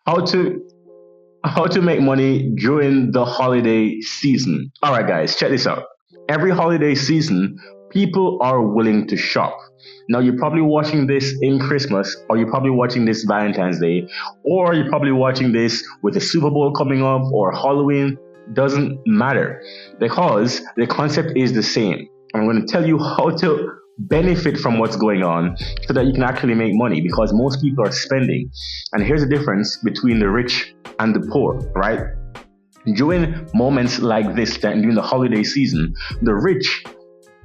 How to how to make money during the holiday season. All right, guys, check this out. Every holiday season, people are willing to shop. Now, you're probably watching this in Christmas, or you're probably watching this Valentine's Day, or you're probably watching this with the Super Bowl coming up or Halloween. Doesn't matter because the concept is the same. I'm going to tell you how to benefit from what's going on so that you can actually make money because most people are spending. And here's the difference between the rich and the poor, right? During moments like this, during the holiday season, the rich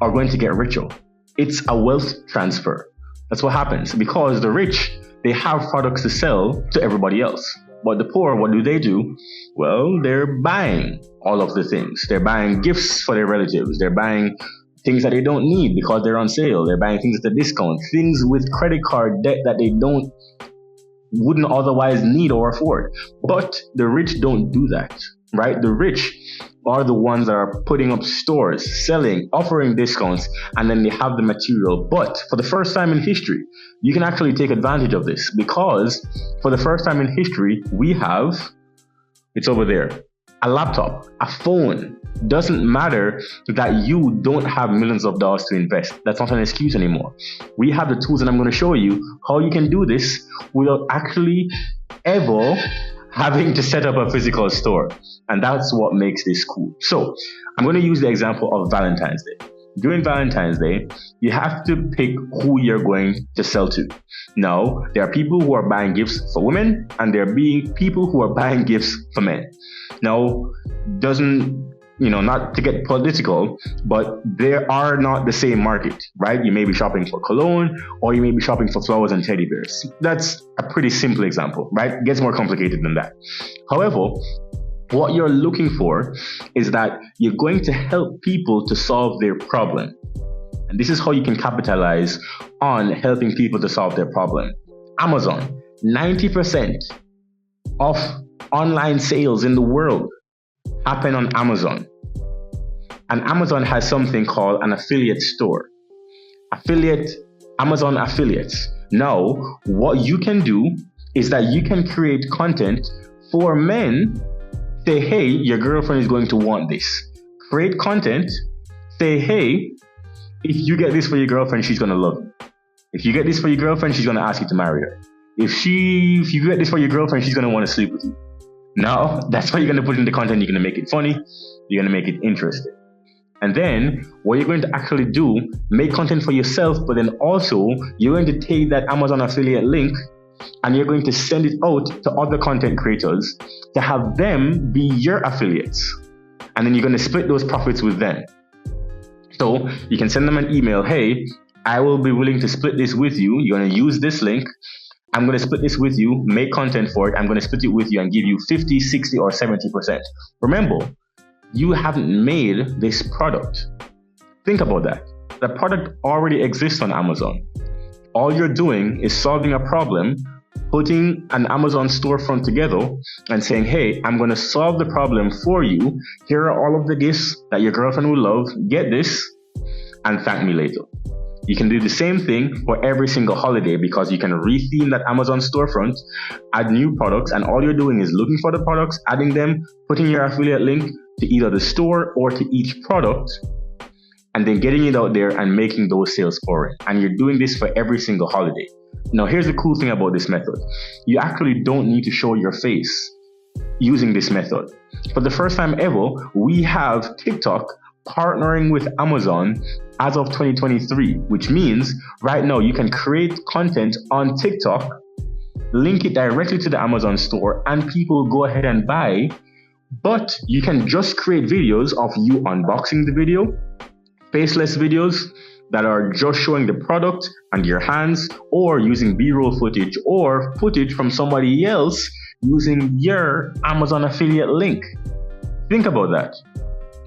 are going to get richer. It's a wealth transfer. That's what happens because the rich, they have products to sell to everybody else. But the poor, what do? Well, they're buying all of the things. They're buying gifts for their relatives. They're buying things that they don't need because they're on sale. They're buying things at a discount, things with credit card debt that they don't wouldn't otherwise need or afford. But the rich don't do that, right? The rich are the ones that are putting up stores, selling, offering discounts, and then they have the material. But for the first time in history, you can actually take advantage of this because for the first time in history, we have, it's over there, a laptop, a phone. Doesn't matter that you don't have millions of dollars to invest. That's not an excuse anymore. We have the tools, and I'm going to show you how you can do this without actually ever having to set up a physical store. And that's what makes this cool. So I'm going to use the example of Valentine's Day. During Valentine's Day, you have to pick who you're going to sell to. Now, there are people who are buying gifts for women, and there are being people who are buying gifts for men. Now, not to get political, but they are not the same market, right? You may be shopping for cologne, or you may be shopping for flowers and teddy bears. That's a pretty simple example, right? It gets more complicated than that. However, what you're looking for is that you're going to help people to solve their problem. And this is how you can capitalize on helping people to solve their problem. Amazon, 90% of online sales in the world happen on Amazon. And Amazon has something called an affiliate store. Amazon affiliates. Now, what you can do is that you can create content for men. Say, hey, your girlfriend is going to want this. Create content. Say, hey, if you get this for your girlfriend, she's going to love you. If you get this for your girlfriend, she's going to ask you to marry her. If you get this for your girlfriend, she's going to want to sleep with you. Now, that's what you're going to put in the content. You're going to make it funny. You're going to make it interesting. And then what you're going to actually do, make content for yourself, but then also you're going to take that Amazon affiliate link and you're going to send it out to other content creators to have them be your affiliates. And then you're going to split those profits with them. So you can send them an email. Hey, I will be willing to split this with you. You're going to use this link. I'm going to split this with you, make content for it. I'm going to split it with you and give you 50, 60, or 70%. Remember, you haven't made this product. Think about that. The product already exists on Amazon. All you're doing is solving a problem, putting an Amazon storefront together and saying, hey, I'm going to solve the problem for you. Here are all of the gifts that your girlfriend will love. Get this and thank me later. You can do the same thing for every single holiday because you can retheme that Amazon storefront, add new products, and all you're doing is looking for the products, adding them, putting your affiliate link to either the store or to each product, and then getting it out there and making those sales for it. And you're doing this for every single holiday. Now, here's the cool thing about this method. You actually don't need to show your face using this method. For the first time ever, we have TikTok partnering with Amazon as of 2023, which means right now you can create content on TikTok, link it directly to the Amazon store, and people go ahead and buy. But you can just create videos of you unboxing the video, faceless videos that are just showing the product and your hands, or using B-roll footage or footage from somebody else using your Amazon affiliate link. Think about that.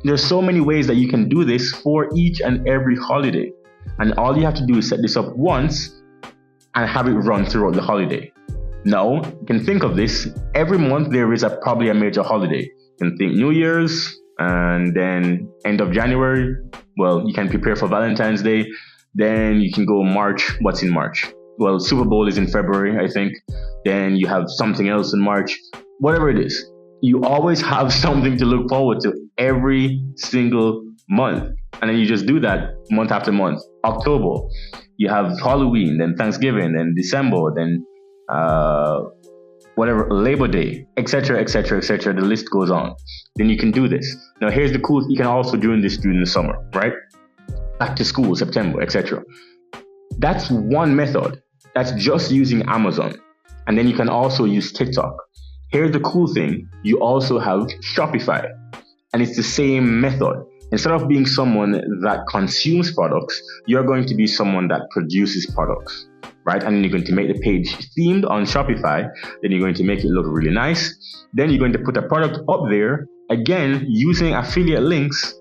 There's so many ways that you can do this for each and every holiday. And all you have to do is set this up once and have it run throughout the holiday. Now, you can think of this. Every month there is probably a major holiday. You can think New Year's, and then end of January. Well, you can prepare for Valentine's Day. Then you can go March. What's in March? well, Super Bowl is in February, I think. Then you have something else in March. Whatever it is, you always have something to look forward to every single month. And then you just do that month after month. October, you have Halloween, then Thanksgiving, then December, then whatever, Labor Day, etc., etc., etc. The list goes on. Then you can do this. Now, here's the cool. You can also do this during the summer, right? Back to school, September, etc. That's one method. That's just using Amazon. And then you can also use TikTok. Here's the cool thing. You also have Shopify. And it's the same method. Instead of being someone that consumes products, you're going to be someone that produces products, right? And then you're going to make the page themed on Shopify. Then you're going to make it look really nice. Then you're going to put a product up there, again, using affiliate links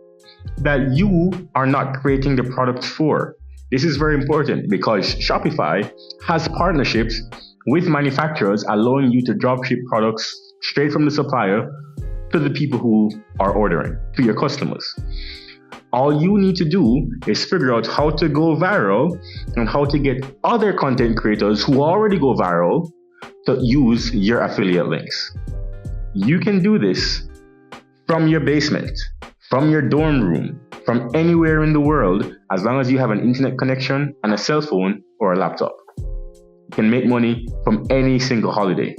that you are not creating the product for. This is very important because Shopify has partnerships with manufacturers allowing you to dropship products straight from the supplier to the people who are ordering, to your customers. All you need to do is figure out how to go viral and how to get other content creators who already go viral to use your affiliate links. You can do this from your basement, from your dorm room, from anywhere in the world, as long as you have an internet connection and a cell phone or a laptop. You can make money from any single holiday.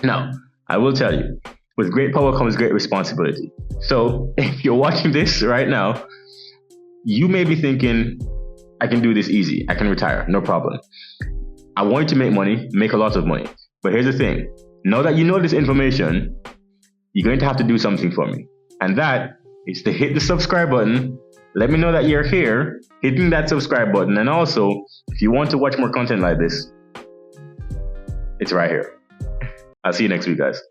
Now, I will tell you, with great power comes great responsibility. So if you're watching this right now, you may be thinking, I can do this easy. I can retire, no problem. I want to make money, make a lot of money. But here's the thing. Now that you know this information, you're going to have to do something for me. And that is to hit the subscribe button. Let me know that you're here, hitting that subscribe button. And also, if you want to watch more content like this, it's right here. I'll see you next week, guys.